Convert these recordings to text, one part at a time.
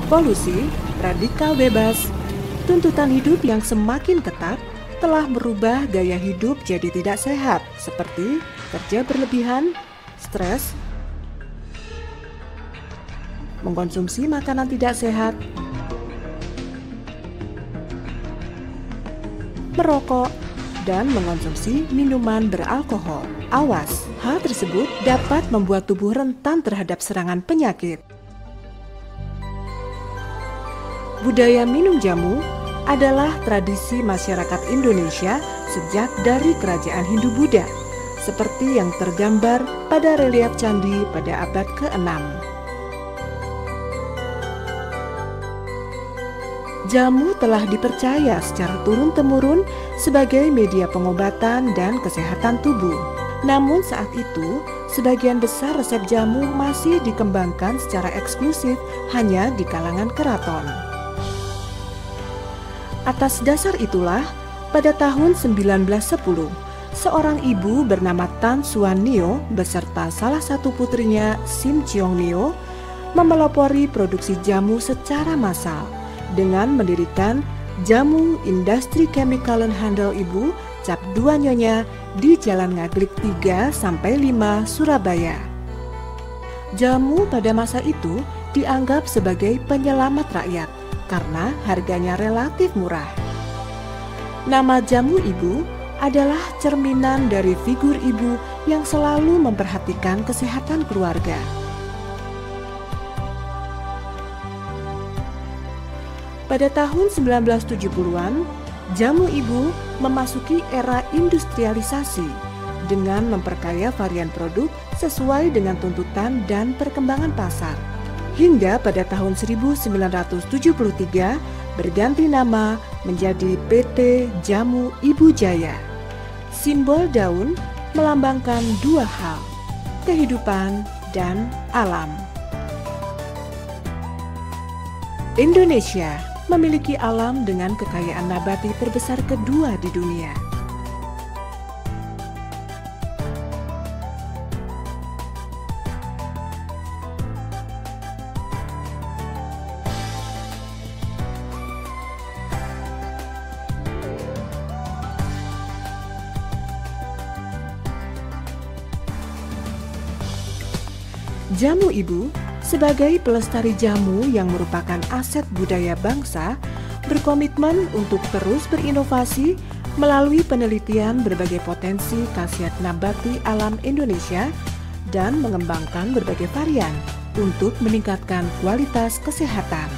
Polusi, radikal bebas, tuntutan hidup yang semakin ketat telah merubah gaya hidup jadi tidak sehat, seperti kerja berlebihan, stres, mengkonsumsi makanan tidak sehat, merokok, dan mengkonsumsi minuman beralkohol. Awas, hal tersebut dapat membuat tubuh rentan terhadap serangan penyakit. Budaya minum jamu adalah tradisi masyarakat Indonesia sejak dari kerajaan Hindu-Buddha, seperti yang tergambar pada relief candi pada abad ke-6. Jamu telah dipercaya secara turun-temurun sebagai media pengobatan dan kesehatan tubuh. Namun saat itu, sebagian besar resep jamu masih dikembangkan secara eksklusif hanya di kalangan keraton. Atas dasar itulah, pada tahun 1910, seorang ibu bernama Tan Xuan Nio beserta salah satu putrinya Sim Cheong Nio memelopori produksi jamu secara massal dengan mendirikan Jamu Industri Chemical and Handel Ibu Cap 2 Nyonya di Jalan Ngaglik 3-5 Surabaya. Jamu pada masa itu dianggap sebagai penyelamat rakyat karena harganya relatif murah. Nama jamu ibu adalah cerminan dari figur ibu yang selalu memperhatikan kesehatan keluarga. Pada tahun 1970-an, jamu ibu memasuki era industrialisasi dengan memperkaya varian produk sesuai dengan tuntutan dan perkembangan pasar. Hingga pada tahun 1973 berganti nama menjadi PT Jamu Ibu Jaya. Simbol daun melambangkan dua hal, kehidupan dan alam. Indonesia memiliki alam dengan kekayaan nabati terbesar kedua di dunia. Jamu Ibu sebagai pelestari jamu yang merupakan aset budaya bangsa berkomitmen untuk terus berinovasi melalui penelitian berbagai potensi khasiat nabati alam Indonesia dan mengembangkan berbagai varian untuk meningkatkan kualitas kesehatan.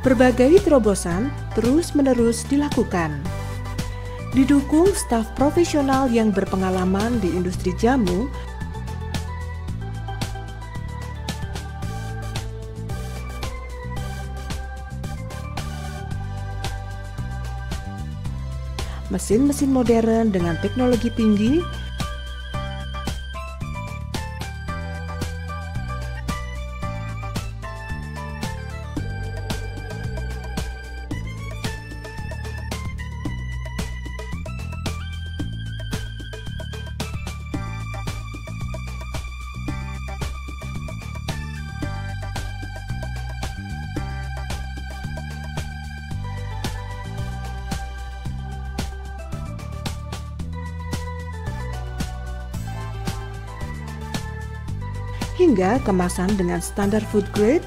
Berbagai terobosan terus-menerus dilakukan. Didukung staf profesional yang berpengalaman di industri jamu, mesin-mesin modern dengan teknologi tinggi, hingga kemasan dengan standar food grade,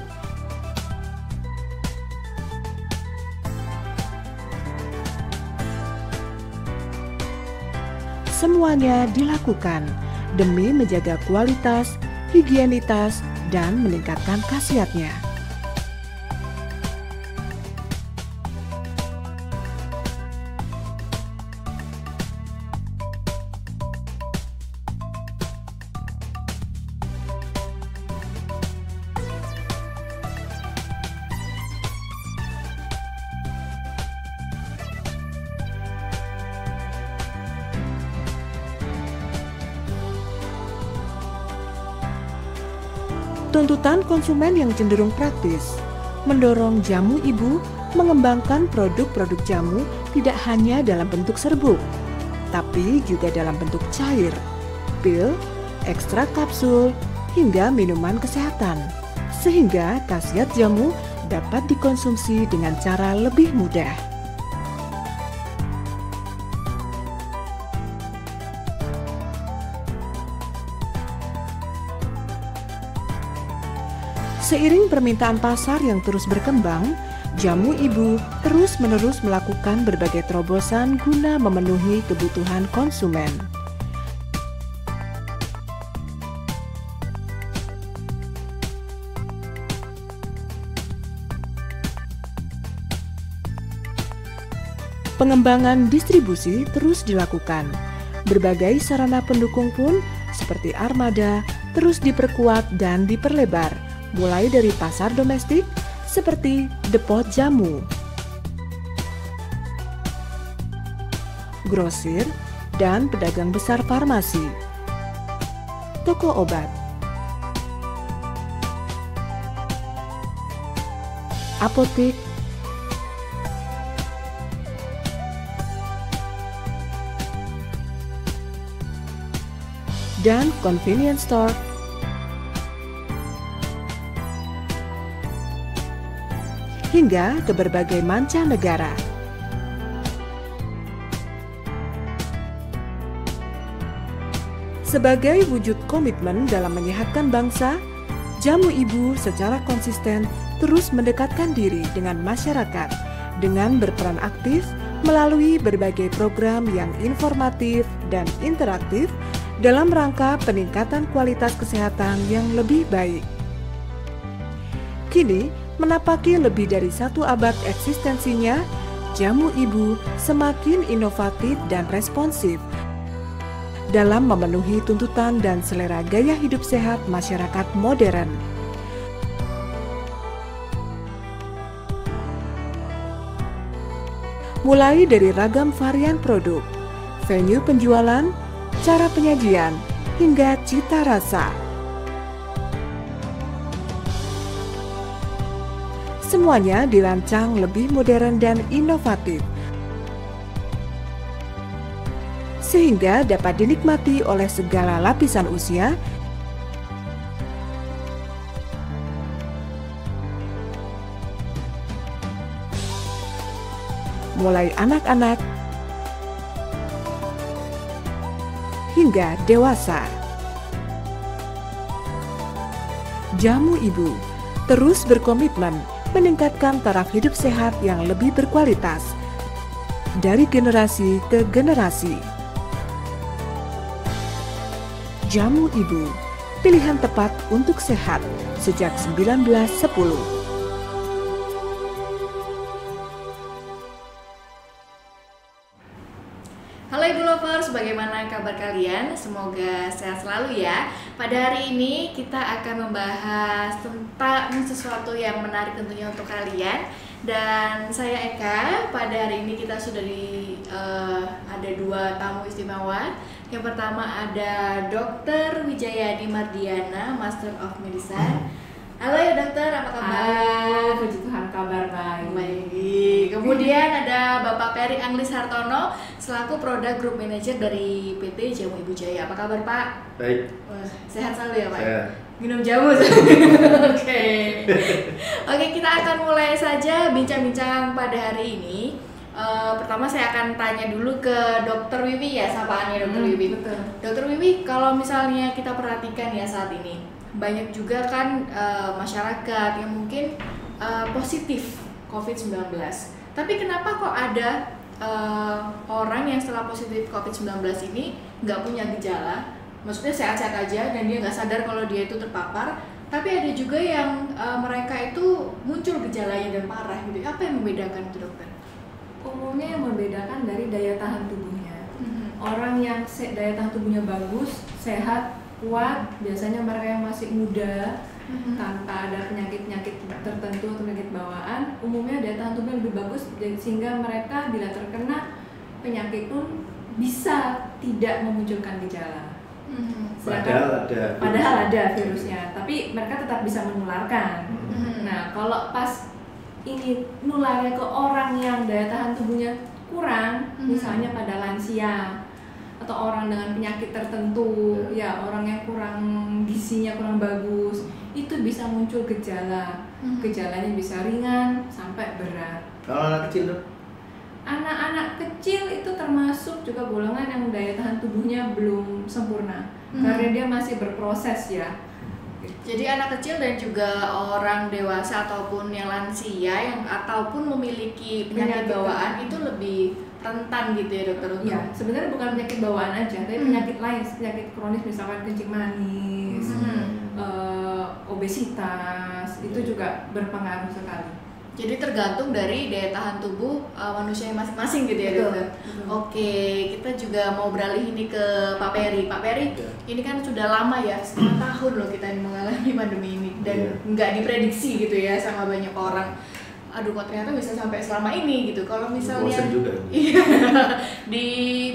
semuanya dilakukan demi menjaga kualitas, higienitas, dan meningkatkan khasiatnya. Tuntutan konsumen yang cenderung praktis mendorong Jamu Ibu mengembangkan produk-produk jamu tidak hanya dalam bentuk serbuk, tapi juga dalam bentuk cair, pil, ekstrak kapsul, hingga minuman kesehatan. Sehingga khasiat jamu dapat dikonsumsi dengan cara lebih mudah. Seiring permintaan pasar yang terus berkembang, Jamu Ibu terus-menerus melakukan berbagai terobosan guna memenuhi kebutuhan konsumen. Pengembangan distribusi terus dilakukan. Berbagai sarana pendukung pun seperti armada terus diperkuat dan diperlebar, mulai dari pasar domestik seperti depot jamu, grosir, dan pedagang besar farmasi, toko obat, apotek, dan convenience store, hingga ke berbagai mancanegara. Sebagai wujud komitmen dalam menyehatkan bangsa, Jamu Ibu secara konsisten terus mendekatkan diri dengan masyarakat dengan berperan aktif melalui berbagai program yang informatif dan interaktif dalam rangka peningkatan kualitas kesehatan yang lebih baik. Kini, menapaki lebih dari 1 abad eksistensinya, Jamu Ibu semakin inovatif dan responsif dalam memenuhi tuntutan dan selera gaya hidup sehat masyarakat modern. Mulai dari ragam varian produk, venue penjualan, cara penyajian, hingga cita rasa. Semuanya dirancang lebih modern dan inovatif, sehingga dapat dinikmati oleh segala lapisan usia, mulai anak-anak hingga dewasa. Jamu Ibu terus berkomitmen meningkatkan taraf hidup sehat yang lebih berkualitas dari generasi ke generasi. Jamu Ibu, pilihan tepat untuk sehat sejak 1910. Halo Ibu Lovers, bagaimana kabar kalian? Semoga sehat selalu ya. Pada hari ini kita akan membahas tentang sesuatu yang menarik tentunya untuk kalian. Dan saya Eka, pada hari ini kita sudah ada 2 tamu istimewa. Yang pertama ada Dr. Wijayadi Mardiana, Master of Medicine. Halo ya dokter, apa kabar? Puji Tuhan, kabar baik. Baik. Kemudian ada Bapak Peri Anglis Hartono selaku Product Group Manager dari PT Jamu Ibu Jaya. Apa kabar Pak? Baik. Wah, sehat selalu ya Pak? Sehat. Minum jamu. Oke. Oke, kita akan mulai saja bincang-bincang pada hari ini. Pertama saya akan tanya dulu ke Dokter Wiwi ya, sapaannya Dokter Wiwi. Betul. Dokter Wiwi, kalau misalnya kita perhatikan ya saat ini, banyak juga kan masyarakat yang mungkin positif COVID-19. Tapi kenapa kok ada orang yang setelah positif COVID-19 ini nggak punya gejala? Maksudnya sehat-sehat aja dan dia nggak sadar kalau dia itu terpapar. Tapi ada juga yang mereka itu muncul gejalanya dan parah gitu. Apa yang membedakan itu dokter? Umumnya yang membedakan dari daya tahan tubuhnya. Orang yang daya tahan tubuhnya bagus, sehat, kuat, biasanya mereka yang masih muda, tanpa ada penyakit-penyakit tertentu atau penyakit bawaan, umumnya daya tahan tubuhnya lebih bagus, sehingga mereka bila terkena penyakit pun bisa tidak memunculkan gejala. Padahal ada virusnya, tapi mereka tetap bisa menularkan. Nah, kalau pas ini nularnya ke orang yang daya tahan tubuhnya tubuhnya kurang, misalnya pada lansia atau orang dengan penyakit tertentu, ya orang yang kurang gizinya kurang bagus, itu bisa muncul gejala. Gejalanya bisa ringan sampai berat. Kalau anak kecil tuh? Anak-anak kecil itu termasuk juga golongan yang daya tahan tubuhnya belum sempurna, karena dia masih berproses ya. Jadi anak kecil dan juga orang dewasa ataupun yang lansia ataupun memiliki penyakit bawaan itu lebih rentan gitu ya dokter untuk? Ya, sebenarnya bukan penyakit bawaan aja, tapi penyakit lain, penyakit kronis misalkan kencing manis, obesitas, itu juga berpengaruh sekali. Jadi tergantung dari daya tahan tubuh manusia masing-masing gitu ya dokter. Oke, kita juga mau beralih ini ke Pak Peri. Pak Peri, ini kan sudah lama ya, 1,5 tahun loh kita mengalami pandemi ini dan nggak diprediksi gitu ya sama banyak orang. Aduh, kok ternyata bisa sampai selama ini gitu. Kalau misalnya di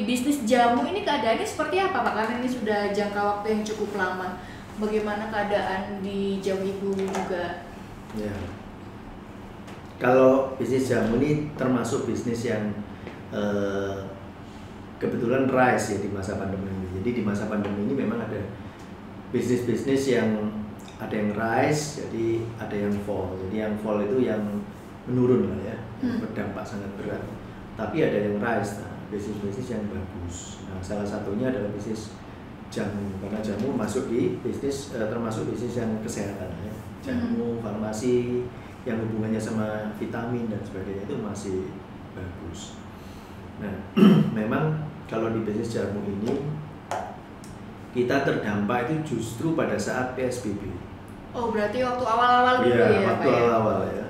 bisnis jamu ini keadaannya seperti apa Pak? Karena ini sudah jangka waktu yang cukup lama. Bagaimana keadaan di jamu ibu juga? Ya. Kalau bisnis jamu ini termasuk bisnis yang kebetulan rise ya di masa pandemi ini. Jadi di masa pandemi ini memang ada bisnis-bisnis yang ada yang rise, jadi ada yang fall. Jadi yang fall itu yang menurun lah ya, berdampak sangat berat. Tapi ada yang rise, nah, bisnis-bisnis yang bagus. Nah, salah satunya adalah bisnis jamu, karena jamu masuk di bisnis termasuk bisnis yang kesehatan ya. Jamu, farmasi yang hubungannya sama vitamin dan sebagainya itu masih bagus. Nah, memang kalau di bisnis jamu ini kita terdampak itu justru pada saat PSBB. Oh, berarti waktu awal-awal dulu ya? Iya, waktu awal-awal ya.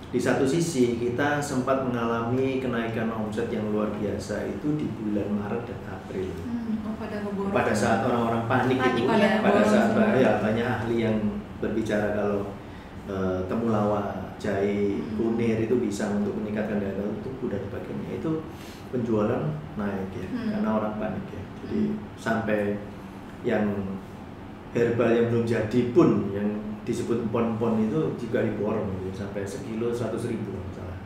Di satu sisi kita sempat mengalami kenaikan omset yang luar biasa itu di bulan Maret dan April. Pada saat orang-orang panik itu, pada saat banyak ahli yang berbicara kalau temulawak, jahe, kunir itu bisa untuk meningkatkan daya tahan tubuh dan sebagainya, itu penjualan naik ya, karena orang panik ya. Jadi sampai yang herbal yang belum jadi pun yang disebut pon-pon itu juga diborong gitu, sampai sekilo 100.000 misalnya.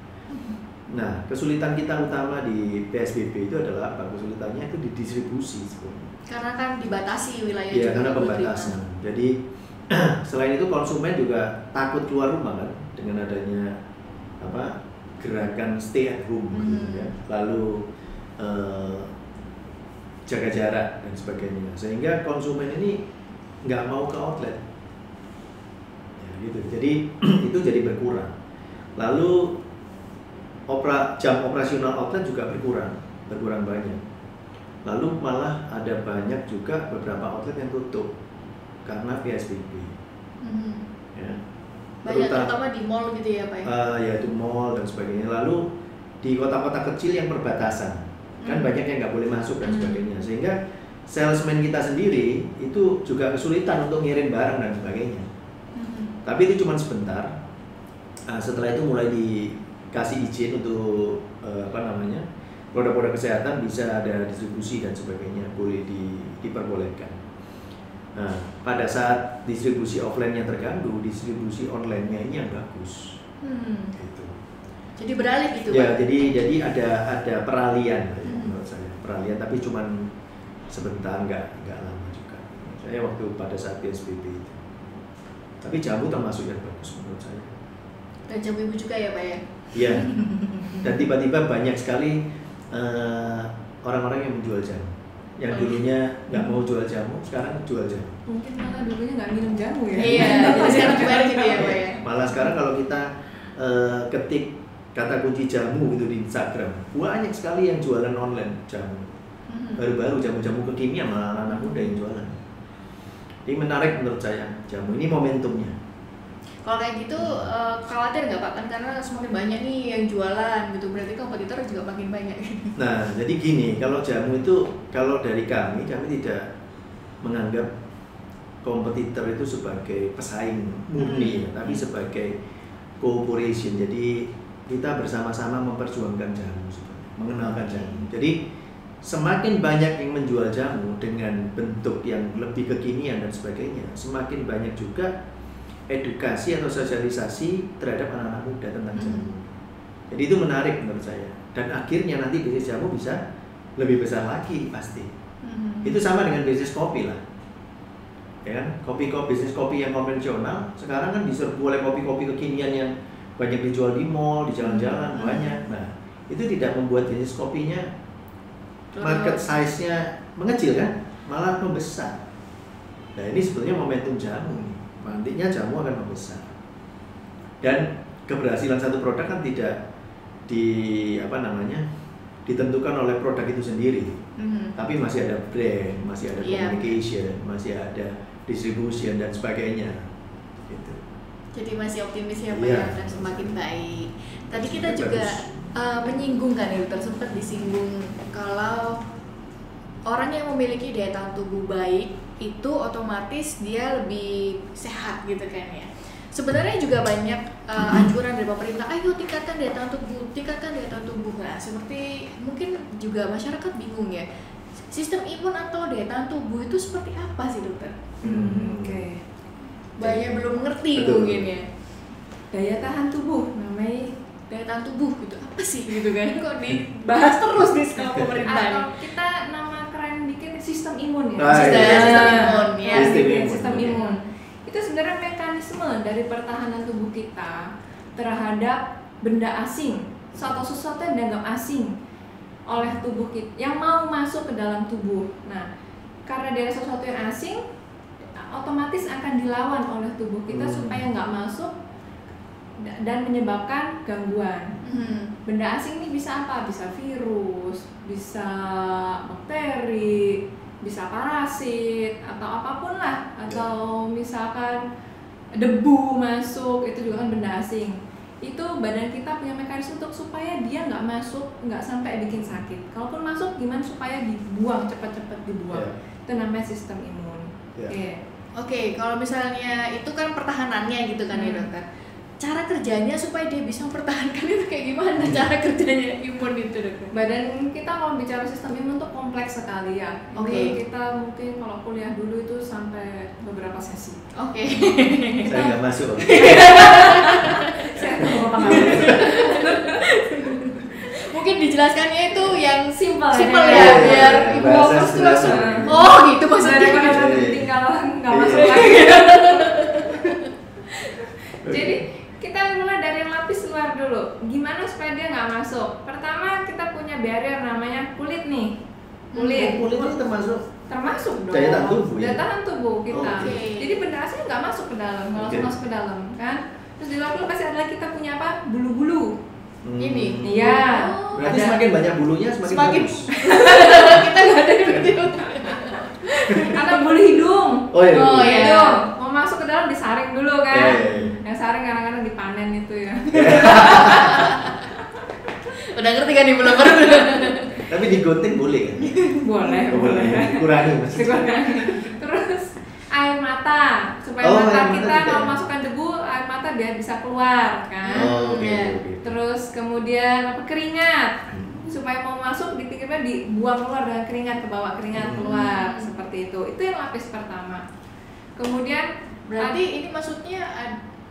Nah, kesulitan kita utama di PSBB itu adalah apa? Kesulitannya itu di distribusi sebenarnya. Karena kan dibatasi wilayah. Iya, karena pembatasan. Jadi selain itu konsumen juga takut keluar rumah kan dengan adanya apa gerakan stay at home gitu ya. Lalu jaga jarak dan sebagainya. Sehingga konsumen ini nggak mau ke outlet. Gitu. Jadi itu jadi berkurang. Lalu jam operasional outlet juga berkurang banyak. Lalu malah ada banyak juga beberapa outlet yang tutup karena PSBB. Ya. Banyak terutama di mall gitu ya Pak ya? Yaitu mall dan sebagainya. Lalu di kota-kota kecil yang perbatasan kan banyak yang nggak boleh masuk dan sebagainya. Sehingga salesman kita sendiri itu juga kesulitan untuk ngirim barang dan sebagainya. Tapi itu cuma sebentar. Setelah itu mulai dikasih izin untuk produk-produk kesehatan bisa ada distribusi dan sebagainya, boleh diperbolehkan. Nah, pada saat distribusi offline-nya terganggu, distribusi online-nya ini yang bagus. Gitu. Jadi beralih gitu ya, Pak? Jadi ada peralihan menurut saya, peralihan tapi cuma sebentar, nggak lama juga. Saya waktu pada saat PSBB itu. Tapi jamu termasuk yang bagus menurut saya. Dan jamu ibu juga ya Pak ya? Iya. Dan tiba-tiba banyak sekali orang-orang yang menjual jamu. Yang dulunya nggak mau jual jamu, sekarang jual jamu. Mungkin malah dulunya nggak minum jamu ya? Iya, jadi sekarang jual gitu ya Pak ya? Malah sekarang kalau kita ketik kata kunci jamu gitu di Instagram, banyak sekali yang jualan online jamu. Baru-baru jamu-jamu kekinian malah anak muda yang jualan. Ini menarik menurut saya, jamu ini momentumnya. Kalau kayak gitu khawatir nggak Pak? Kan karena semakin banyak nih yang jualan gitu, berarti kompetitor juga makin banyak. Nah, jadi gini, kalau jamu itu, kalau dari kami tidak menganggap kompetitor itu sebagai pesaing murni, tapi sebagai cooperation. Jadi kita bersama-sama memperjuangkan jamu, mengenalkan jamu. Jadi semakin banyak yang menjual jamu dengan bentuk yang lebih kekinian dan sebagainya, semakin banyak juga edukasi atau sosialisasi terhadap anak-anak muda tentang jamu. Jadi itu menarik menurut saya. dan akhirnya nanti bisnis jamu bisa lebih besar lagi pasti. Itu sama dengan bisnis kopi lah, ya kan? Bisnis kopi yang konvensional sekarang kan diserbu oleh kopi-kopi kekinian yang banyak dijual di mall, di jalan-jalan banyak. Nah, itu tidak membuat bisnis kopinya market size-nya mengecil kan, malah membesar. Nah, ini sebetulnya momentum jamu. Nantinya jamu akan membesar. Dan keberhasilan satu produk kan tidak ditentukan oleh produk itu sendiri. Tapi masih ada brand, masih ada communication, masih ada distribution dan sebagainya. Gitu. Jadi masih optimis ya Pak ya, dan semakin baik. Tadi kita juga menyinggung kan ya, sempat disinggung kalau orang yang memiliki daya tahan tubuh baik itu otomatis dia lebih sehat gitu kan ya. Sebenarnya juga banyak anjuran dari pemerintah, ayo tingkatkan daya tahan tubuh. Nah, seperti mungkin juga masyarakat bingung ya, sistem imun atau daya tahan tubuh itu seperti apa sih dokter? Oke. Banyak belum mengerti. Betul. Mungkin ya. Daya tahan tubuh, namanya daya tahan tubuh gitu apa sih gitu kan? Kok dibahas terus di skala pemerintah? Atau kita nama keren bikin sistem imun ya. Sistem imun. Itu sebenarnya mekanisme dari pertahanan tubuh kita terhadap benda asing, sesuatu yang dianggap asing oleh tubuh kita yang mau masuk ke dalam tubuh. Nah, karena dari sesuatu yang asing, otomatis akan dilawan oleh tubuh kita supaya nggak masuk dan menyebabkan gangguan. Benda asing ini bisa apa? Bisa virus, bisa bakteri, bisa parasit atau apapun lah, atau misalkan debu masuk, itu juga kan benda asing. Itu badan kita punya mekanisme untuk supaya dia nggak masuk, nggak sampai bikin sakit. Kalaupun masuk, gimana supaya dibuang, cepat-cepat dibuang. Itu namanya sistem imun. Oke, kalau misalnya itu kan pertahanannya gitu kan ya dokter. Cara kerjanya supaya dia bisa mempertahankan itu kayak gimana cara kerjanya imun itu dokter? Badan kita kalau bicara sistem imun itu kompleks sekali ya. Ini kita mungkin kalau kuliah dulu itu sampai beberapa sesi. Saya nggak masuk. Saya nggak pengalaman. Mungkin dijelaskannya itu yang simple ya, biar ibu fokus tuh langsung. Oh gitu maksudnya. Tinggal nggak masuk lagi. Jadi kita mulai dari lapis luar dulu. Gimana supaya dia nggak masuk? Pertama kita punya barrier namanya kulit nih. Kulit itu termasuk dong. Daya tahan tubuh. Daya tahan tubuh kita. Okay. Jadi benda asing nggak masuk ke dalam, nggak langsung masuk ke dalam, kan? Terus di luar dulu pasti ada lagi kita punya apa? Bulu-bulu. Ini. Iya. Berarti semakin banyak bulunya semakin bagus. Kita nggak ada video. Ada bulu hidung. Hidung. Mau masuk ke dalam disaring dulu kan? Yang saring kadang-kadang dipanen itu ya. Udah ngerti kan belum? Tapi digunting boleh kan? Boleh. Kurangi maksudnya. Terus air mata, supaya mata kita kalau masukkan debu, air mata biar bisa keluar kan. Terus kemudian keringat, supaya mau masuk dipikirnya dibuang keluar dengan keringat, ke bawah keringat keluar, seperti itu. Itu yang lapis pertama. Kemudian berarti ini maksudnya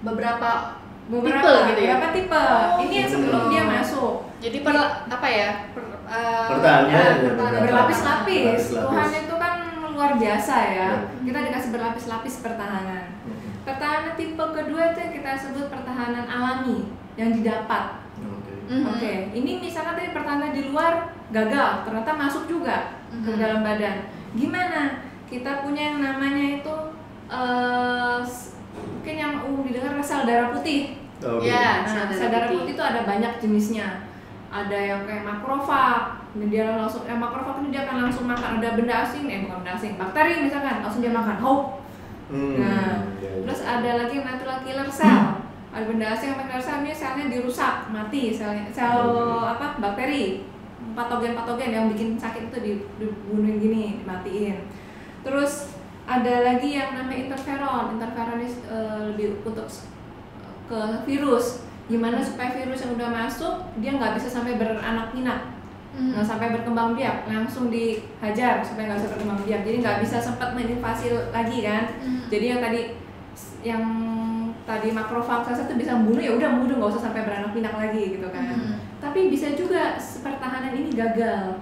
beberapa tipe gitu ya? Beberapa tipe. Ini yang sebelum dia masuk. Jadi berlapis-lapis. Tuhan itu kan luar biasa ya. Kita dikasih berlapis-lapis pertahanan. Pertahanan tipe kedua itu yang kita sebut pertahanan alami yang didapat. Oke. Ini misalkan tadi pertahanan di luar gagal, ternyata masuk juga ke dalam badan. Gimana? Kita punya yang namanya itu mungkin yang umum didengar sel darah putih. Sel darah putih itu ada banyak jenisnya. Ada yang kayak makrofag, dia langsung makrofag ini dia akan langsung makan. Ada benda asing, bukan benda asing, bakteri misalkan langsung dia makan. Terus ada lagi yang natural killer cell. Ada benda asing yang killer cell ini selnya dirusak, mati bakteri, patogen yang bikin sakit itu dibunuhin gini, dimatiin. Terus ada lagi yang namanya interferon ini lebih untuk ke virus. Gimana supaya virus yang udah masuk dia nggak bisa sampai beranak pinak, nggak sampai berkembang biak, langsung dihajar supaya nggak bisa berkembang biak. Jadi nggak bisa sempat menginvasi lagi kan. Jadi yang tadi makrofag itu bisa membunuh, ya udah nggak usah sampai beranak pinak lagi gitu kan. Tapi bisa juga pertahanan ini gagal,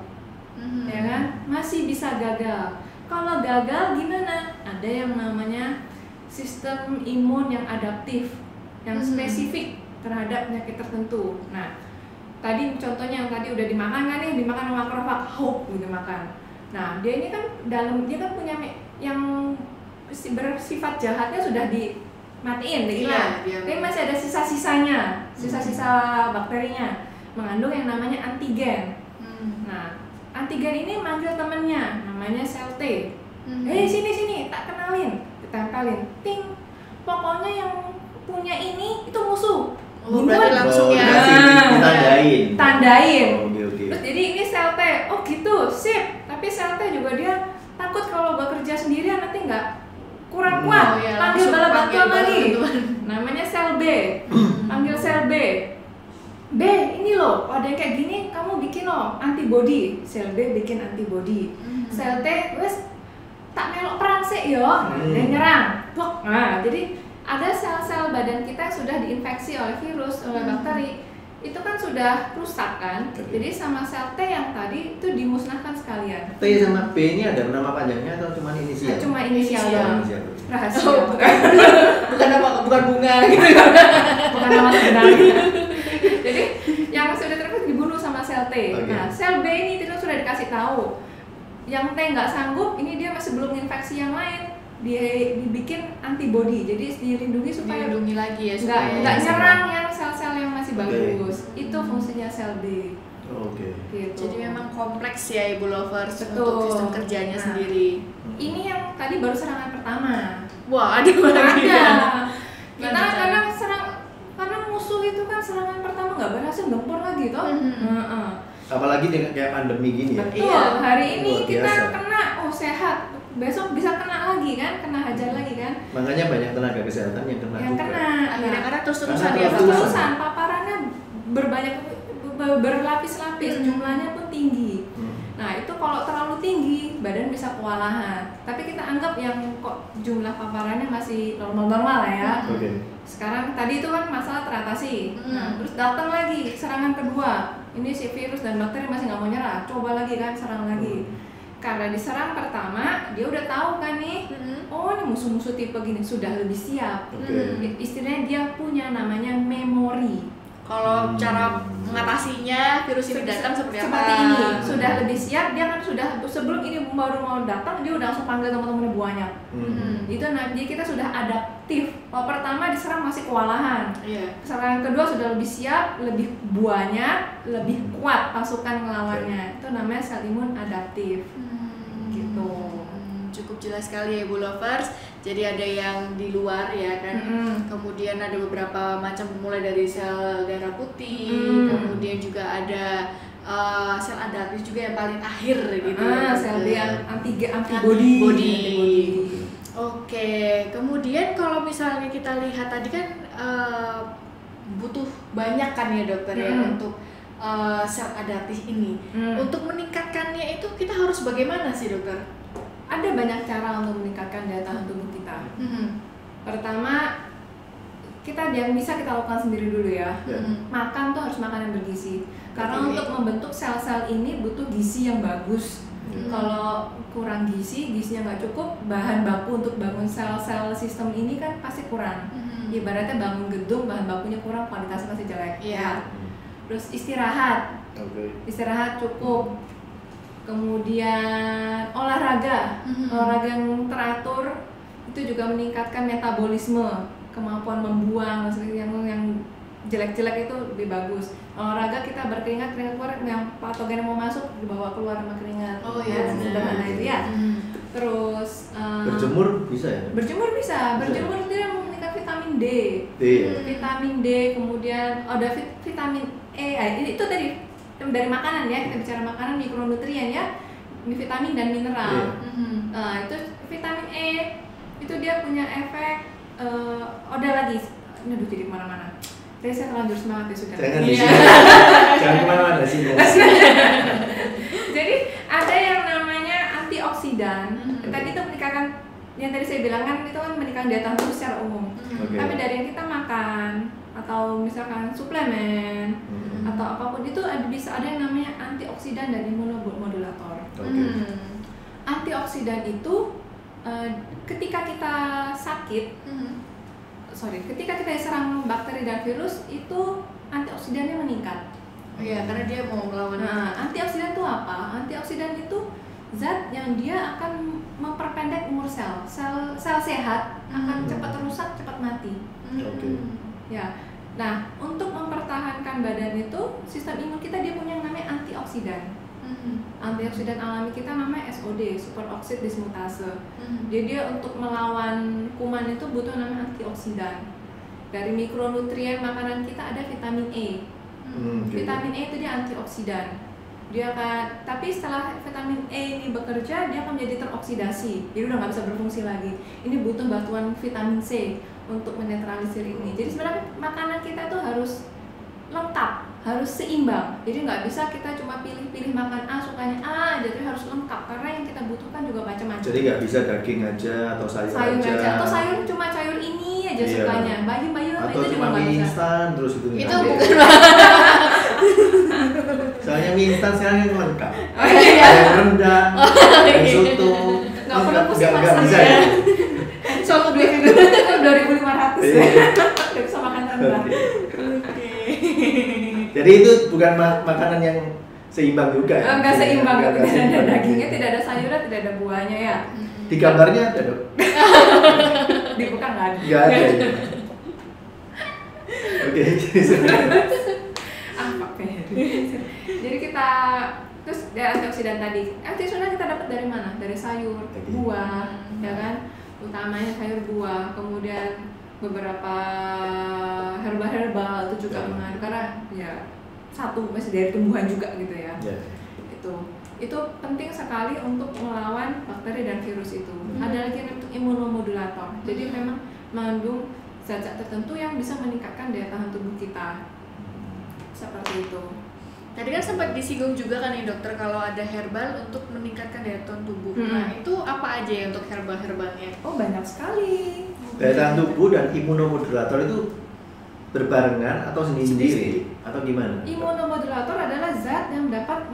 ya kan? Masih bisa gagal. Kalau gagal gimana? Ada yang namanya sistem imun yang adaptif, yang spesifik terhadap penyakit tertentu. Nah, tadi contohnya yang tadi udah dimakan kan nih, dimakan sama makrofag, gitu makan. Nah, dia ini kan dia kan punya yang bersifat jahatnya sudah dimatiin, hilang. Tapi masih ada sisa-sisanya, sisa-sisa bakterinya, mengandung yang namanya antigen. Nah, antigen ini manggil temennya, namanya sel T. Sini, tak kenalin, ditempelin, ting. Pokoknya yang punya ini itu musuh. Berarti langsung ya. Tandain. Terus jadi ini sel T. Oh gitu, sip. Tapi sel T juga dia takut kalau bekerja sendirian nanti nggak kurang kuat. Panggil bala bantuan lagi. Namanya sel B. Panggil sel B. B, ini loh, ada yang kayak gini, kamu bikin loh antibody. Sel B bikin antibody. Sel T, wes tak melok perang sih yo, dan nyerang. Nah, jadi ada sel-sel badan kita yang sudah diinfeksi oleh virus, oleh bakteri, itu kan sudah rusak kan. Jadi sama sel T yang tadi itu dimusnahkan sekalian. T sama B ini ada nama panjangnya atau cuma inisial? Cuma inisial doang. Rahasia. Bukan bunga gitu. Bukan nama sebenarnya. Jadi yang sudah terinfeksi dibunuh sama sel T. Nah, sel B ini itu sudah dikasih tahu. Yang T nggak sanggup, ini dia masih belum infeksi yang lain. Dibikin antibody, jadi dilindungi supaya dilindungi lagi ya, nggak nyerang yang sel-sel yang masih bagus. Itu fungsinya sel B. Gitu. Jadi memang kompleks ya Ibu Lovers untuk sistem kerjanya sendiri. Ini yang tadi baru serangan pertama. Wah, ada lagi. Kita karena musuh itu kan serangan pertama nggak berhasil, gempur lagi toh. Apalagi dengan kayak pandemi gini ya. Betul. Hari ini kita kena, sehat. Besok bisa kena lagi kan, kena hajar lagi kan. Makanya banyak tenaga kesehatan yang kena juga. Akhirnya karena terus-terusan paparannya berlapis-lapis, jumlahnya pun tinggi. Nah, itu kalau terlalu tinggi badan bisa kewalahan. Tapi kita anggap yang kok jumlah paparannya masih normal-normal lah ya. Sekarang tadi itu kan masalah teratasi. Nah, terus datang lagi serangan kedua. Ini si virus dan bakteri masih nggak mau nyerah. Coba lagi kan, serang lagi. Karena diserang pertama, dia udah tahu kan nih, oh ini musuh-musuh tipe gini, sudah lebih siap. Istilahnya dia punya namanya memori. Kalau cara mengatasinya virus ini datang seperti ini, sudah lebih siap, dia kan sudah sebelum ini baru mau datang, dia udah langsung panggil teman-temannya banyak. Itu jadi kita sudah adaptif. Kalau pertama diserang masih kewalahan. Serangan kedua sudah lebih siap, lebih banyak, lebih kuat pasukan ngelawannya. Itu namanya sel imun adaptif. Gitu. Cukup jelas sekali ya Ibu Lovers. Jadi ada yang di luar ya kan, kemudian ada beberapa macam, mulai dari sel darah putih, kemudian juga ada sel adaptif juga yang paling akhir gitu. Sel yang antibody. Oke, kemudian kalau misalnya kita lihat tadi kan butuh banyak kan ya dokter ya untuk sel adaptif ini. Untuk meningkatkannya itu kita harus bagaimana sih dokter? Ada banyak cara untuk meningkatkan daya tahan tubuh kita. Pertama, kita yang bisa kita lakukan sendiri dulu ya. Makan tuh harus makan yang bergizi. Karena untuk membentuk sel-sel ini butuh gizi yang bagus. Kalau kurang gizinya nggak cukup, bahan baku untuk bangun sel-sel sistem ini kan pasti kurang. Ibaratnya bangun gedung, bahan bakunya kurang, kualitasnya masih jelek. Terus istirahat cukup. Kemudian olahraga yang teratur itu juga meningkatkan metabolisme, kemampuan membuang yang jelek-jelek itu lebih bagus. Olahraga kita berkeringat keluar, yang patogen yang mau masuk dibawa keluar sama keringat. Sederhana itu ya. Terus berjemur bisa ya? Berjemur dia meningkatkan vitamin D. Vitamin D, kemudian ada vitamin E. Itu dari makanan ya, kita bicara makanan, mikronutrien ya, vitamin dan mineral. Itu vitamin E itu dia punya efek ada lagi, ini jadi kemana-mana. Tadi saya terlanjur semangat ya sudah. Jangan kemana-mana sih. Jadi ada yang namanya antioksidan. Tadi itu meningkatkan, yang tadi saya bilang kan itu kan meningkatkan daya tahan tubuh secara umum. Tapi dari yang kita makan atau misalkan suplemen atau apapun itu bisa ada yang namanya antioksidan dan imunomodulator. Antioksidan itu ketika kita sakit, ketika kita diserang bakteri dan virus itu antioksidannya meningkat. Iya, karena dia mau melawan. Antioksidan itu apa? Antioksidan itu zat yang dia akan memperpendek umur sel. Sel sehat akan cepat rusak, cepat mati. Ya. Nah, untuk mempertahankan badan itu, sistem imun kita dia punya yang namanya antioksidan. Antioksidan alami kita namanya SOD, superoxide dismutase. Jadi dia untuk melawan kuman itu butuh namanya antioksidan. Dari mikronutrien makanan kita ada vitamin E. Vitamin E itu dia antioksidan. Dia akan, tapi setelah vitamin E ini bekerja, dia akan menjadi teroksidasi. Jadi udah nggak bisa berfungsi lagi. Ini butuh bantuan vitamin C untuk menetralisir ini. Jadi sebenarnya makanan kita itu harus lengkap, harus seimbang. Jadi nggak bisa kita cuma pilih-pilih makan A, sukanya A aja, tapi harus lengkap karena yang kita butuhkan juga macam-macam. Jadi nggak bisa daging aja atau sayur aja. Atau sayur cuma sayur ini aja sukanya. Bayu atau itu cuma juga mie bisa. instan terus itu bukan. Soalnya mie instan sekarang yang lengkap. Iya. Rendang, soto. Nggak perlu pusing nggak bisa masaknya. ya. Soto beli itu 2.500 ya. Nggak bisa makan rendang. Jadi itu bukan makanan yang seimbang juga. Enggak seimbang, tidak ada dagingnya, tidak ada sayurnya, tidak ada buahnya ya. Di gambarnya ada dok? Dibuka nggak ada. Nggak ada. Oke. Jadi kita terus dari antioksidan tadi. Antioksidan kita dapat dari mana? Dari sayur, buah, ya kan? Utamanya sayur buah, kemudian beberapa herbal itu juga mengandung karena ya satu masih dari tumbuhan juga gitu ya. Itu penting sekali untuk melawan bakteri dan virus itu. Ada lagi untuk imunomodulator. Jadi memang mengandung zat-zat tertentu yang bisa meningkatkan daya tahan tubuh kita. Seperti itu. Tadi kan sempat disinggung juga kan nih dokter kalau ada herbal untuk meningkatkan daya tahan tubuh. Nah, itu apa aja ya untuk herbal-herbalnya? Oh, banyak sekali. Daya tahan tubuh dan imunomodulator itu berbarengan atau sendiri-sendiri atau gimana? Imunomodulator adalah zat yang dapat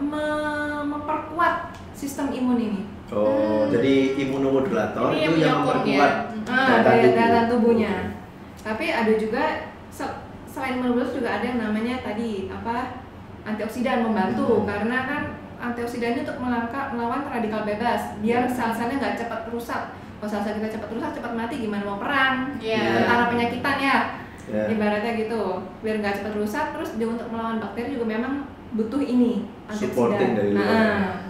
memperkuat sistem imun ini. Jadi imunomodulator ini itu yang memperkuat daya tahan tubuhnya. Tapi ada juga selain imunomodulator juga ada yang namanya tadi antioksidan membantu karena kan antioksidan itu untuk melawan radikal bebas biar sel-selnya nggak cepat rusak. Kalau sel-sel kita cepat rusak, cepat mati, gimana mau perang? Tentara penyakitan ya. Ibaratnya gitu, biar nggak cepat rusak. Terus dia untuk melawan bakteri juga memang butuh ini supporting dari luar.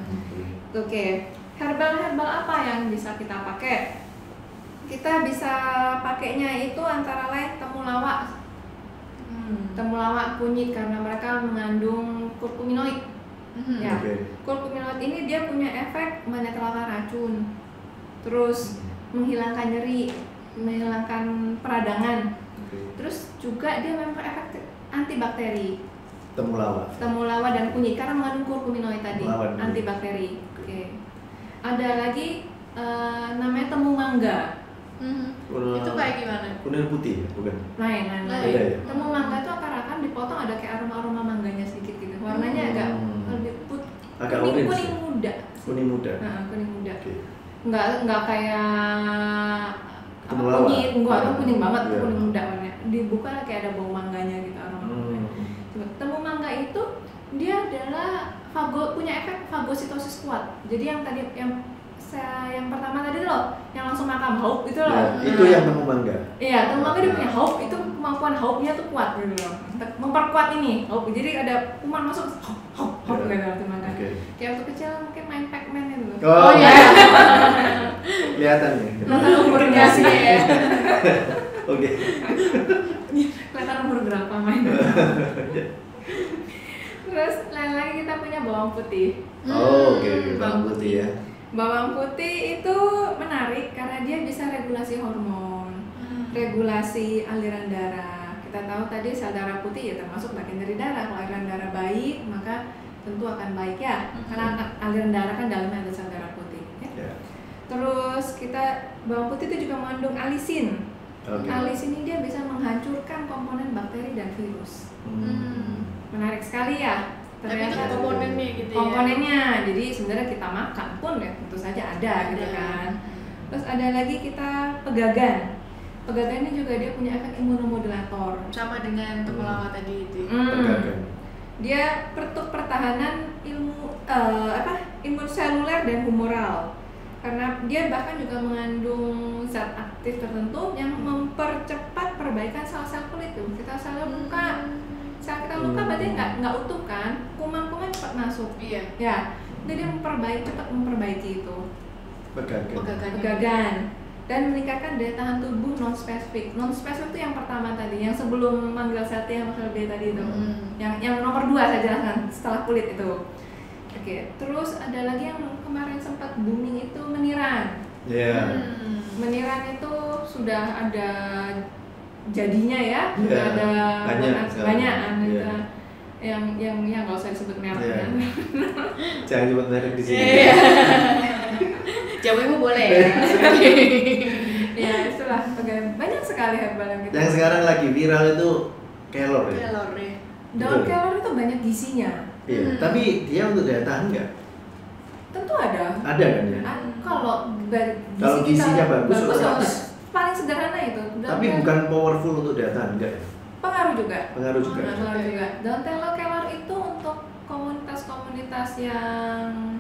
Oke. Herbal apa yang bisa kita pakai? Kita bisa pakainya itu antara lain temulawak. Temulawak, kunyit karena mereka mengandung kurkuminoid. Kurkuminoid ini dia punya efek menetralkan racun, terus menghilangkan nyeri, menghilangkan peradangan, terus juga dia memang efek antibakteri. Temulawak dan kunyit karena mengandung kurkuminoid tadi, antibakteri. Ada lagi namanya temu mangga. Itu kayak gimana? Kuning putih bukan? Lain. Temu mangga itu akar-akar dipotong ada kayak aroma mangganya sedikit gitu. Warnanya agak lebih kuning muda. Kuning muda. Enggak kayak kunyit, enggak kuning banget, kuning muda warnanya. Dibuka kayak ada bau mangganya gitu aroma. Temu mangga itu dia adalah punya efek fagositosis kuat. Jadi yang tadi yang pertama tadi loh, yang langsung makan haup itu loh. Itu yang temu mangga. Iya, temu mangga dia punya haup, itu kemampuan haupnya tuh kuat gitu loh. Memperkuat ini haup. Jadi ada kuman masuk haup gitu temu mangga. Kayak waktu kecil mungkin main Pac-Man itu loh. Oh iya. Kelihatan nih. Kelihatan umurnya sih ya. Oke. Kelihatan umur berapa main. Terus lain lagi kita punya bawang putih. Bawang putih ya. Bawang putih itu menarik karena dia bisa regulasi hormon, regulasi aliran darah. Kita tahu tadi sel darah putih ya termasuk bagian dari darah. Kalau aliran darah baik maka tentu akan baik ya, karena aliran darah kan dalamnya ada sel darah putih. Terus bawang putih itu juga mengandung alisin. Alis ini dia bisa menghancurkan komponen bakteri dan virus. Menarik sekali ya. Ternyata itu komponennya gitu ya. Komponennya, jadi sebenarnya kita makan pun ya tentu saja ada gitu kan. Terus ada lagi kita pegagan. Pegagan ini juga dia punya efek imunomodulator. Sama dengan temulawak tadi itu. Pegagan. Dia pertahanan imun seluler dan humoral. Karena dia bahkan juga mengandung zat aktif tertentu yang mempercepat perbaikan sel-sel kulit tuh. Kita sel luka. Sel kita luka berarti nggak utuh kan, kuman-kuman cepat masuk. Iya. Ya, jadi cepat memperbaiki itu. Pegagan. Dan meningkatkan daya tahan tubuh non spesifik. Non spesifik itu yang pertama tadi, yang sebelum manggil sate yang masalah B tadi itu. Yang nomor 2 saya jelaskan setelah kulit itu. Oke, terus ada lagi yang kemarin sempat booming itu meniran. Meniran itu sudah ada jadinya ya, sudah ada banyak yang nggak usah disebut mereknya. Jangan sebut merek di sini. Jamu Ibu boleh ya. Ya itulah, banyak sekali herbal yang kita. Yang sekarang lagi viral itu kelor ya. Daun kelor itu banyak gizinya. Iya, tapi dia untuk daya tahan nggak? Tentu ada. Ada kan ya? Kalau gizinya bagus, paling sederhana itu. Tapi bukan powerful untuk daya tahan enggak ya? Pengaruh juga. Pengaruh juga. Daun kelor itu untuk komunitas-komunitas yang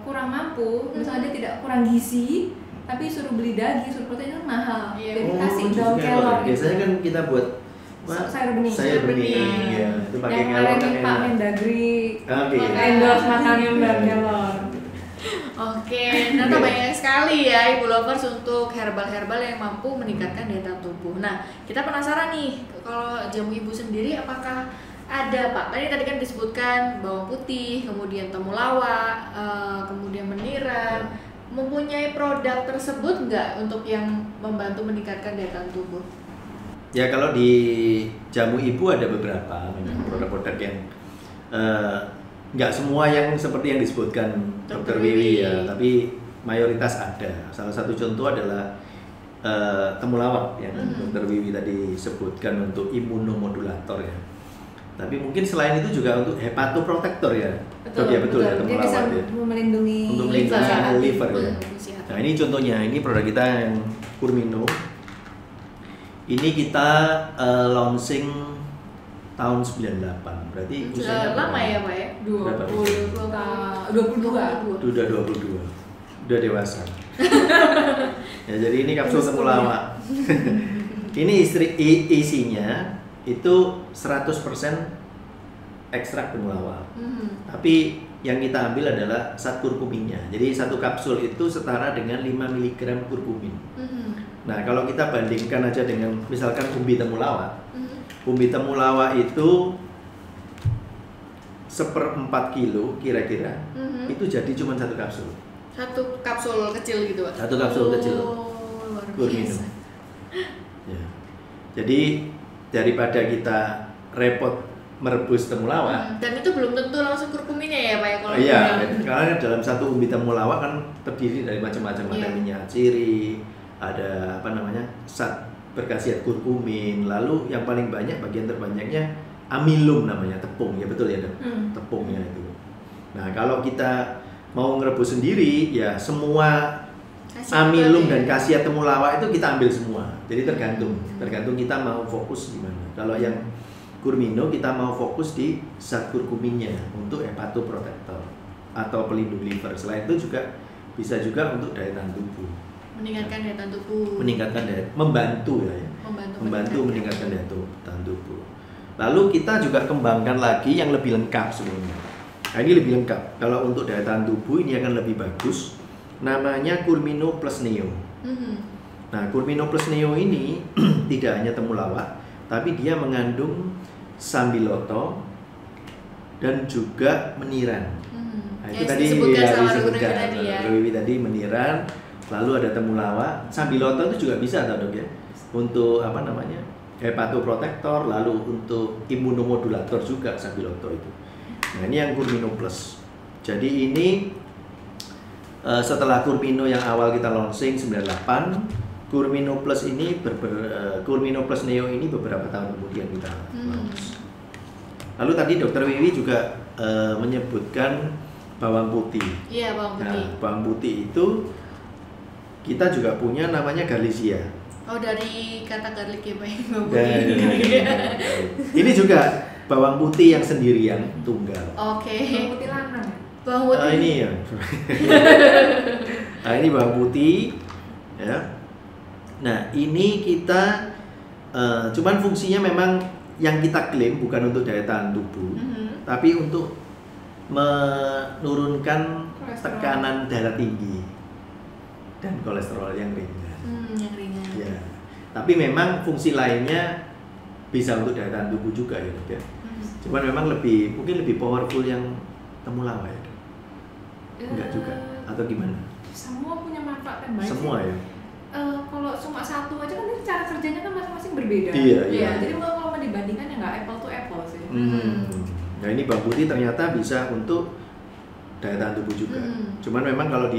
kurang mampu, misalnya dia tidak kurang gizi, tapi suruh beli daging, suruh protein itu mahal. Jadi kasih daun kelor. Biasanya kan kita buat sayur bening. Ya, itu pakai yang kelor kan Pak Mendagri endorse makanan daun kelor. Oke, ternyata banyak sekali ya Ibu Lovers untuk herbal-herbal yang mampu meningkatkan daya tahan tubuh. Nah, kita penasaran nih, kalau jamu Ibu sendiri apakah ada Pak? Tadi kan disebutkan bawang putih, kemudian temulawak, kemudian meniran. Mempunyai produk tersebut nggak untuk yang membantu meningkatkan daya tahan tubuh? Ya kalau di jamu Ibu ada beberapa produk-produk yang nggak semua yang seperti yang disebutkan Dr. Wiwi ya, tapi mayoritas ada. Salah satu contoh adalah temulawak yang Dr. Wiwi tadi sebutkan untuk imunomodulator ya. Tapi mungkin selain itu juga untuk hepatoprotektor ya. Betul ya temulawak. Dia bisa melindungi liver ya. Nah ini contohnya, ini produk kita yang Kurmino. Ini kita launching tahun 98, berarti usianya lama ya Pak ya? 22. Sudah 22, udah dewasa. Ya jadi ini kapsul temulawak. Ini isinya itu 100% ekstrak temulawak. Tapi yang kita ambil adalah zat kurkuminnya. Jadi satu kapsul itu setara dengan 5 mg kurkumin. Nah kalau kita bandingkan aja dengan misalkan umbi temulawak. Umbi temulawak itu 1/4 kilo kira-kira, itu jadi cuma satu kapsul. Satu kapsul kecil gitu Pak? Satu kapsul kecil. Kurmino. Ya. Jadi daripada kita repot merebus temulawak. Dan itu belum tentu langsung kurkuminnya ya Pak ya? Kalau iya, karena dalam satu umbi temulawak kan terdiri dari macam-macam, ada minyak ciri, ada zat berkhasiat kurkumin, lalu yang paling banyak, bagian terbanyaknya amilum namanya, tepung ya, betul ya Dok? Tepungnya itu. Nah kalau kita mau ngerebus sendiri ya semua amilum dan khasiat temulawak itu kita ambil semua. Jadi tergantung kita mau fokus di mana. Kalau yang Kurmino kita mau fokus di zat kurkuminnya untuk hepatoprotektor atau pelindung liver. Selain itu juga bisa juga untuk daya tahan tubuh. Meningkatkan daya tahan tubuh. Membantu meningkatkan daya tahan tubuh. Lalu kita juga kembangkan lagi yang lebih lengkap sebenarnya. Nah, ini lebih lengkap. Kalau untuk daya tahan tubuh ini akan lebih bagus. Namanya Kurmino Plus Neo. Nah, Kurmino Plus Neo ini tidak hanya temulawak, tapi dia mengandung sambiloto dan juga meniran. Nah, itu tadi disebutkan Wiwi tadi meniran. Lalu ada temulawak, sambiloto itu juga bisa Dok ya. Untuk hepatoprotektor, lalu untuk imunomodulator juga sambiloto itu. Nah, ini yang Kurmino Plus. Jadi ini setelah Kurmino yang awal kita launching 98, Kurmino Plus ini Kurmino Plus Neo ini beberapa tahun kemudian kita launch. Lalu tadi Dokter Wiwi juga menyebutkan bawang putih. Iya, bawang putih. Nah, bawang putih itu kita juga punya namanya Galicia. Oh, dari kata garlic ya, Pak. Bawang putih. Ini juga bawang putih yang sendirian tunggal. Oke. Bawang putih lanang. Bawang putih. Ini ya. Nah, ini bawang putih ya. Nah, ini kita cuman fungsinya memang yang kita klaim bukan untuk daya tahan tubuh, tapi untuk menurunkan tekanan darah tinggi dan kolesterol yang ringan. Yang ringan. Ya. Tapi memang fungsi lainnya bisa untuk daya tahan tubuh juga ya, Dok ya. Cuman memang mungkin lebih powerful yang temulawak ya, Dok. Enggak juga atau gimana? Semua punya manfaat kan baik. Semua ya. Kalau cuma satu aja kan cara kerjanya kan masing-masing berbeda. Iya. Jadi kalau dibandingkan ya nggak apple to apple sih. Nah, ini bawang putih ternyata bisa untuk daya tahan tubuh juga. Cuman memang kalau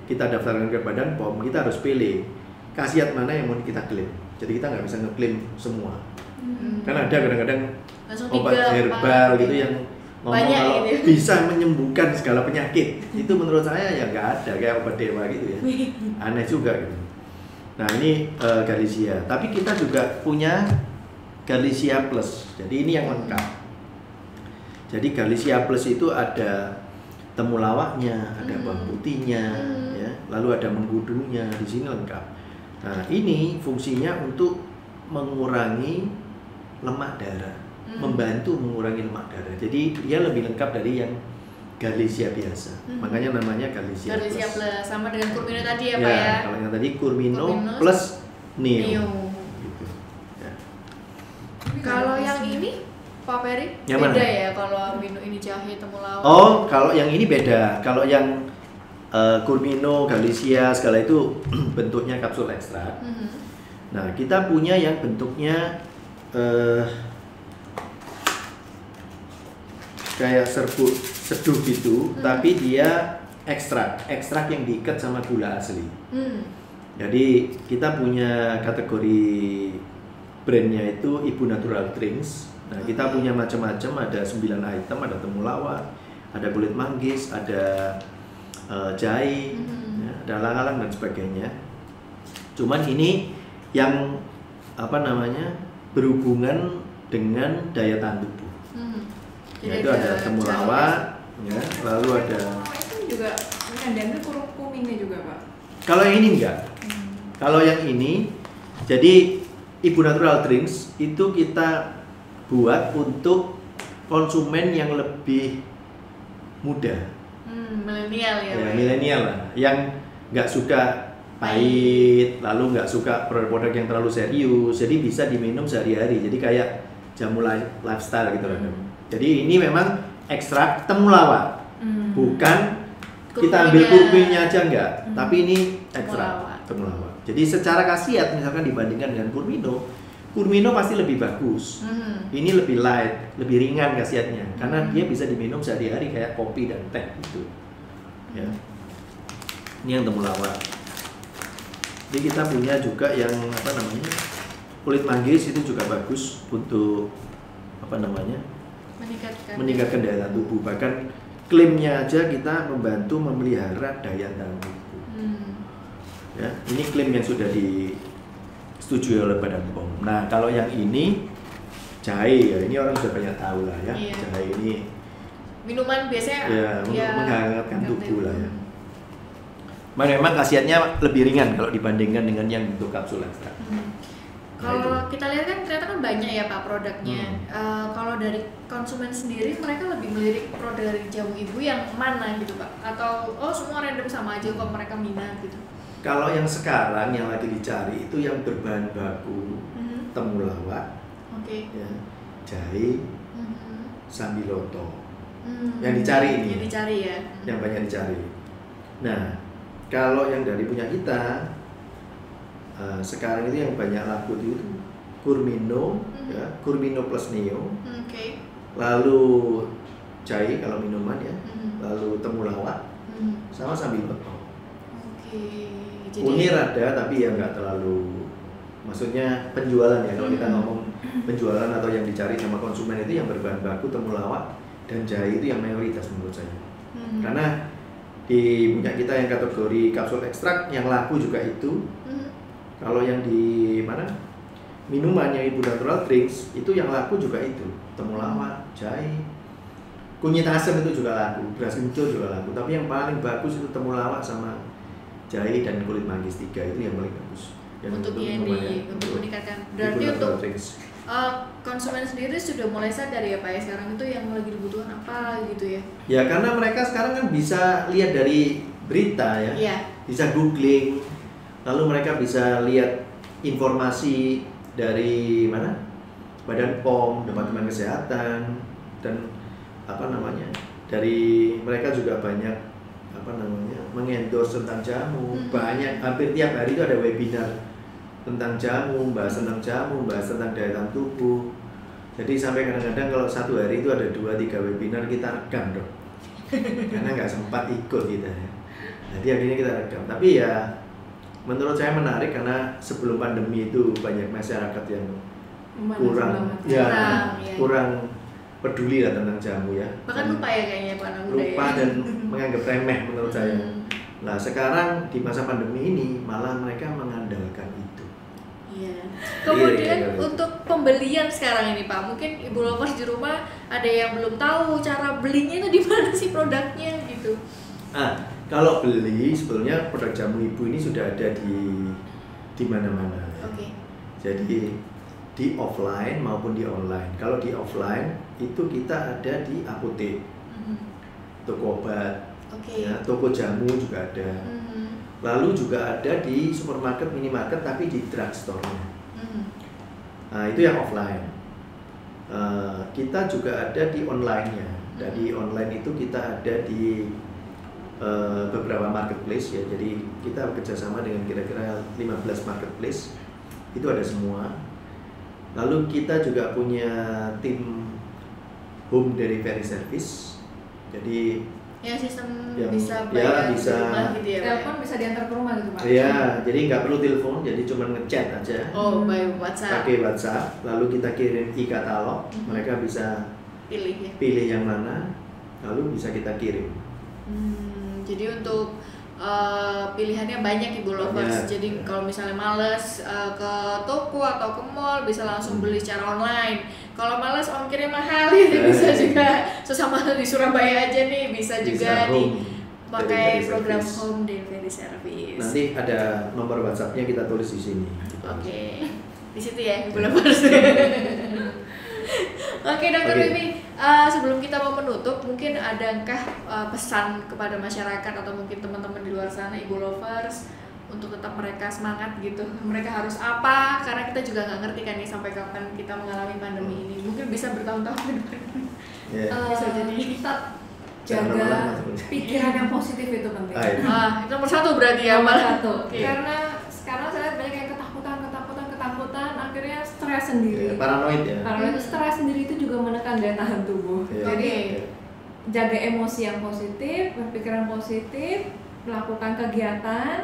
kita daftarkan ke Badan POM, kita harus pilih khasiat mana yang mau kita klaim. Jadi kita nggak bisa ngeklaim semua. Kan ada kadang-kadang obat herbal gitu yang ngomong kalau gitu, bisa menyembuhkan segala penyakit. Itu menurut saya ya nggak ada, kayak obat dewa gitu ya. Aneh juga gitu. Nah, ini Galicia. Tapi kita juga punya Galicia Plus. Jadi ini yang lengkap. Jadi Galicia Plus itu ada temulawaknya, ada bawang putihnya, ya, lalu ada mengkudunya, di sini lengkap. Nah, ini fungsinya untuk mengurangi lemak darah, membantu mengurangi lemak darah. Jadi dia lebih lengkap dari yang Galicia biasa. Makanya namanya Galicia Plus. Sama dengan Kurmino tadi ya, Pak ya. Kalau yang tadi Kurmino plus Neo. Gitu. Ya. Kalau yang ini Pak Peri yang beda mana? Ya kalau Mino ini jahe temulawak. Oh, kalau yang ini beda. Kalau yang Kurmino, Galicia segala itu bentuknya kapsul ekstrak. Nah, kita punya yang bentuknya kayak seduh gitu, tapi dia ekstrak yang diikat sama gula asli. Jadi kita punya kategori brandnya itu Ibu Natural Drinks. Nah, kita punya macam-macam, ada 9 item, ada temulawak, ada kulit manggis, ada jahe, ya, ada alang-alang dan sebagainya. Cuman ini yang berhubungan dengan daya tahan tubuh. Yaitu ada temulawak, ya, lalu ada. Itu juga mengandung kurkuminnya juga, Pak. Kalau yang ini enggak. Kalau yang ini, jadi Ibu Natural Drinks itu kita buat untuk konsumen yang lebih muda. Milenial ya. Ya, milenial lah, yang nggak suka pahit, lalu nggak suka produk-produk yang terlalu serius, jadi bisa diminum sehari-hari. Jadi kayak jamu lifestyle gitu loh. Jadi ini memang ekstrak temulawak, bukan kita ambil kurkuminnya aja enggak, tapi ini ekstrak temulawak. Jadi secara khasiat misalkan dibandingkan dengan Kurmino pasti lebih bagus. Ini lebih light, lebih ringan khasiatnya, karena dia bisa diminum sehari-hari kayak kopi dan teh gitu. Ya. Ini yang temulawak. Jadi kita punya juga yang kulit manggis, itu juga bagus untuk meningkatkan daya tahan tubuh. Bahkan klaimnya aja kita membantu memelihara daya tahan tubuh. Ya, ini klaim yang sudah disetujui oleh Badan POM. Nah, kalau yang ini jahe, ya ini orang sudah banyak tahu lah ya. Iya. Jahe ini minuman biasanya ya menghangatkan tubuh lah ya. Memang khasiatnya lebih ringan kalau dibandingkan dengan yang bentuk kapsul ekstrak. Kalau kita lihat kan ternyata kan banyak ya Pak produknya. Kalau dari konsumen sendiri mereka lebih melirik produk dari jamu ibu yang mana gitu Pak? Atau semua random sama aja kok mereka minat gitu? Kalau yang sekarang yang lagi dicari itu yang berbahan baku temulawak, ya, jahe, sambiloto. Yang dicari ini. Yang dicari ya. Yang banyak dicari. Nah, kalau yang dari punya kita sekarang itu yang banyak laku itu Kurmino, ya, Kurmino plus Neo, lalu jahe kalau minuman ya, lalu temulawak, sama sambiloto. Jadi Unir ada tapi ya nggak terlalu, maksudnya penjualan ya, kalau kita ngomong penjualan atau yang dicari sama konsumen itu yang berbahan baku temulawak dan jahe itu yang mayoritas menurut saya. Karena di punya kita yang kategori kapsul ekstrak yang laku juga itu. Kalau yang di mana minuman yang Ibu Natural Drinks itu yang laku juga itu temulawak, jahe, kunyit asam itu juga laku, beras kencur juga laku. Tapi yang paling bagus itu temulawak sama jahe dan kulit manggis 3 itu yang paling bagus. Untuk yang meningkatkan. Berarti untuk konsumen sendiri sudah mulai sadar ya Pak ya, sekarang itu yang lagi dibutuhkan apa gitu ya? Ya karena mereka sekarang kan bisa lihat dari berita ya, bisa googling, lalu mereka bisa lihat informasi dari mana? Badan POM, Departemen Kesehatan, dan dari mereka juga banyak mengendorse tentang jamu. Banyak, hampir tiap hari itu ada webinar tentang jamu, bahas tentang jamu, bahas tentang daya tahan tubuh. Jadi sampai kadang-kadang kalau satu hari itu ada 2-3 webinar kita rekam dong. Karena nggak sempat ikut kita ya. Jadi akhirnya kita rekam. Tapi ya menurut saya menarik karena sebelum pandemi itu banyak masyarakat yang kurang peduli lah tentang jamu ya. Bahkan lupa ya kayaknya Pak Anak Muda ya. Lupa dan menganggap remeh menurut saya. Nah sekarang di masa pandemi ini malah mereka mengandalkan itu. Iya. Kemudian untuk pembelian sekarang ini Pak, mungkin Ibu Lovers di rumah ada yang belum tahu cara belinya itu di mana sih produknya gitu. Kalau beli sebetulnya produk jamu Ibu ini sudah ada di mana-mana. Oke. Jadi di offline maupun di online. Kalau di offline itu kita ada di apotek, toko obat, ya, toko jamu juga ada. Lalu juga ada di supermarket, minimarket, tapi di drugstore-nya. Nah itu yang offline. Kita juga ada di online-nya. Dan di online itu kita ada di beberapa marketplace ya. Jadi kita bekerjasama dengan kira-kira 15 marketplace. Itu ada semua. Lalu kita juga punya tim home delivery service. Jadi ya sistem bisa bayar di rumah gitu ya. Telepon bisa diantar ke rumah gitu Pak. Iya, jadi nggak perlu telepon, jadi cuma ngechat aja. By WhatsApp. Pakai WhatsApp, lalu kita kirim e-katalog, mereka bisa pilih yang mana, lalu bisa kita kirim. Jadi untuk pilihannya banyak Ibu Lovers. Jadi kalau misalnya males ke toko atau ke mall bisa langsung beli secara online. Kalau males ongkirnya mahal bisa juga sesama di Surabaya aja nih bisa juga dipakai program home delivery service. Nanti ada nomor WhatsApp-nya kita tulis di sini. Oke. Di situ ya Ibu Lovers. Oke Dokter Mimi, sebelum kita mau menutup, mungkin adakah pesan kepada masyarakat atau mungkin teman-teman di luar sana, Ibu Lovers, untuk tetap mereka semangat gitu? Mereka harus apa? Karena kita juga nggak ngerti kan nih sampai kapan kita mengalami pandemi ini. Mungkin bisa bertahun-tahun ke depan. Bisa jadi tetap jaga pikiran yang positif itu penting. Itu nomor 1 berarti ya, nomor 1. Okay. Karena sekarang saya lihat banyak yang ketakutan, akhirnya stres sendiri. Paranoid ya. Paranoid, stres sendiri itu juga menekan daya tahan tubuh. Jadi jaga emosi yang positif, berpikiran positif, melakukan kegiatan,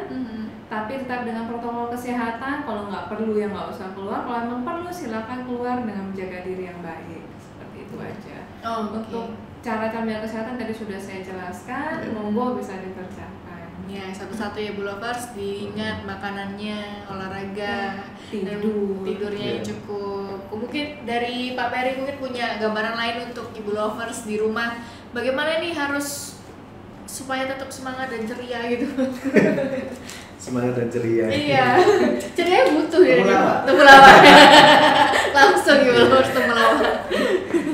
tapi tetap dengan protokol kesehatan. Kalau nggak perlu ya nggak usah keluar. Kalau memang perlu silakan keluar dengan menjaga diri yang baik. Seperti itu aja. Untuk cara menjaga kesehatan tadi sudah saya jelaskan. Monggo bisa dikerjakan. Ya, satu-satu ya Bu Lovers, diingat makanannya, olahraga, tidurnya yang cukup. Mungkin dari Pak Peri mungkin punya gambaran lain untuk Ibu Lovers di rumah. Bagaimana nih harus supaya tetap semangat dan ceria gitu? Semangat dan ceria. Iya, ceria butuh ya. Temulawak. Langsung Ibu Lovers temulawak.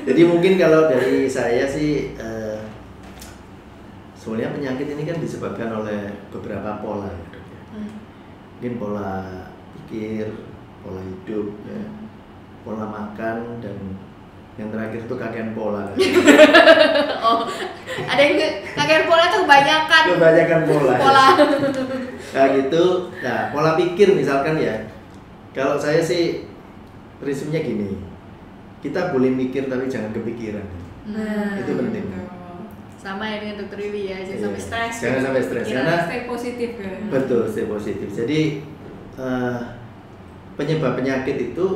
Jadi mungkin kalau dari saya sih sebenarnya penyakit ini kan disebabkan oleh beberapa pola ya Dok ya. Mungkin pola pikir, pola hidup ya, pola makan, dan yang terakhir itu kakean pola kan. Ada yang kakean pola itu kebanyakan pola. Nah gitu. Nah pola pikir misalkan ya, kalau saya sih prinsipnya gini, kita boleh mikir tapi jangan kepikiran. Itu penting. Sama ya dengan Dokter Wiwi ya, jangan sampai stres. Jangan sampai stres karena stay positif ya. Betul, stay positif. Jadi penyebab penyakit itu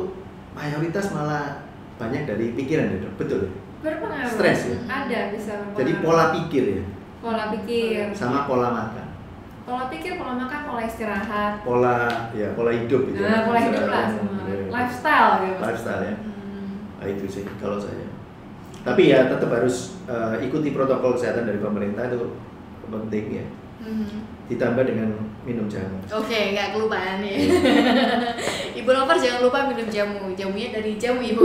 mayoritas malah banyak dari pikiran ya, Dok. Betul. Berpengaruh. Stres ya. Ada bisa berpengaruh. Jadi pola pikir ya. Pola pikir. Sama pola makan. Pola pikir, pola makan, pola istirahat. Pola hidup gitu. Nah, pola hidup lah semua. Lifestyle gitu. Lifestyle ya. Nah, itu sih kalau saya. Tapi ya tetap harus ikuti protokol kesehatan dari pemerintah, itu penting ya. Ditambah dengan minum jamu. Oke, nggak kelupaan ya. Ibu lovers jangan lupa minum jamu. Jamunya dari jamu Ibu.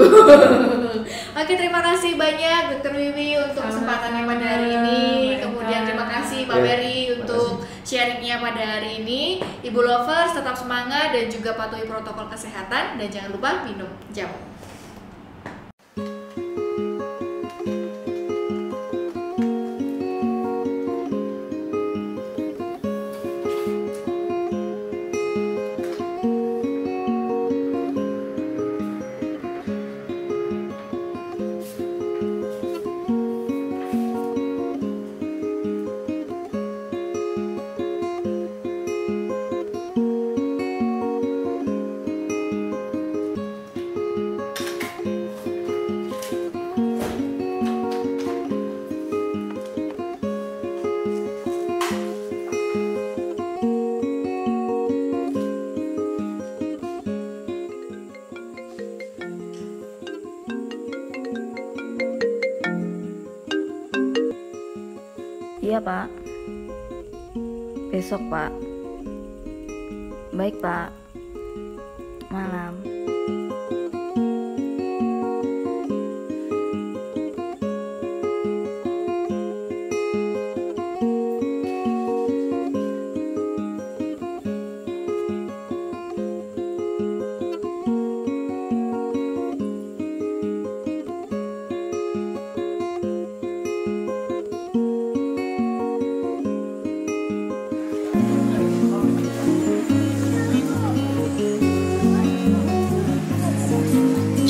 Oke, terima kasih banyak Dokter Wiwi untuk kesempatannya pada hari ini. Kemudian terima kasih Pak Berry untuk sharingnya pada hari ini. Ibu lovers tetap semangat dan juga patuhi protokol kesehatan dan jangan lupa minum jamu. Iya Pak. Besok Pak. Baik Pak. Malam.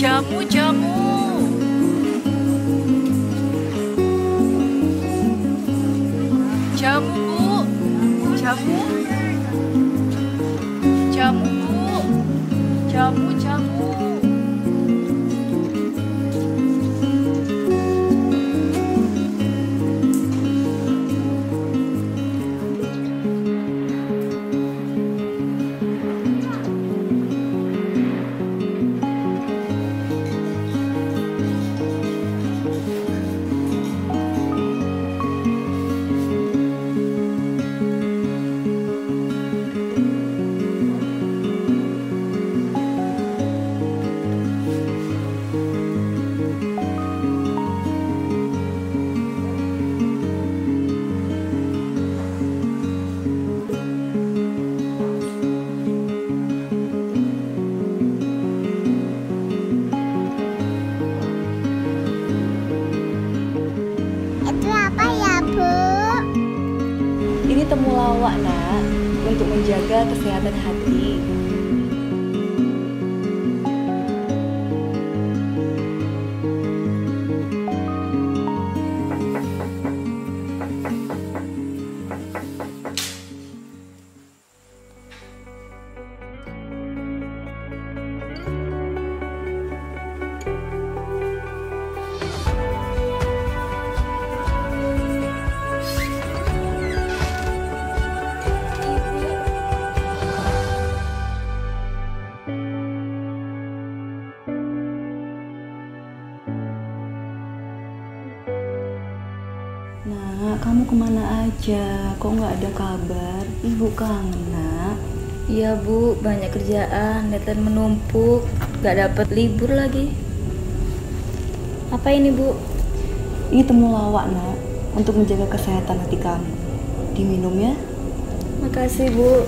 Jamu, jamu. Jamu, Bu. Jamu. Jamu, Bu. Jamu, jamu. Temulawak nak, untuk menjaga kesehatan hati. Nak, kamu kemana aja? Kok nggak ada kabar? Ibu kangen, Nak. Iya, Bu. Banyak kerjaan, deadline menumpuk. Nggak dapat libur lagi. Apa ini, Bu? Ini temulawak, Nak. Untuk menjaga kesehatan hati kamu. Diminum ya. Makasih, Bu.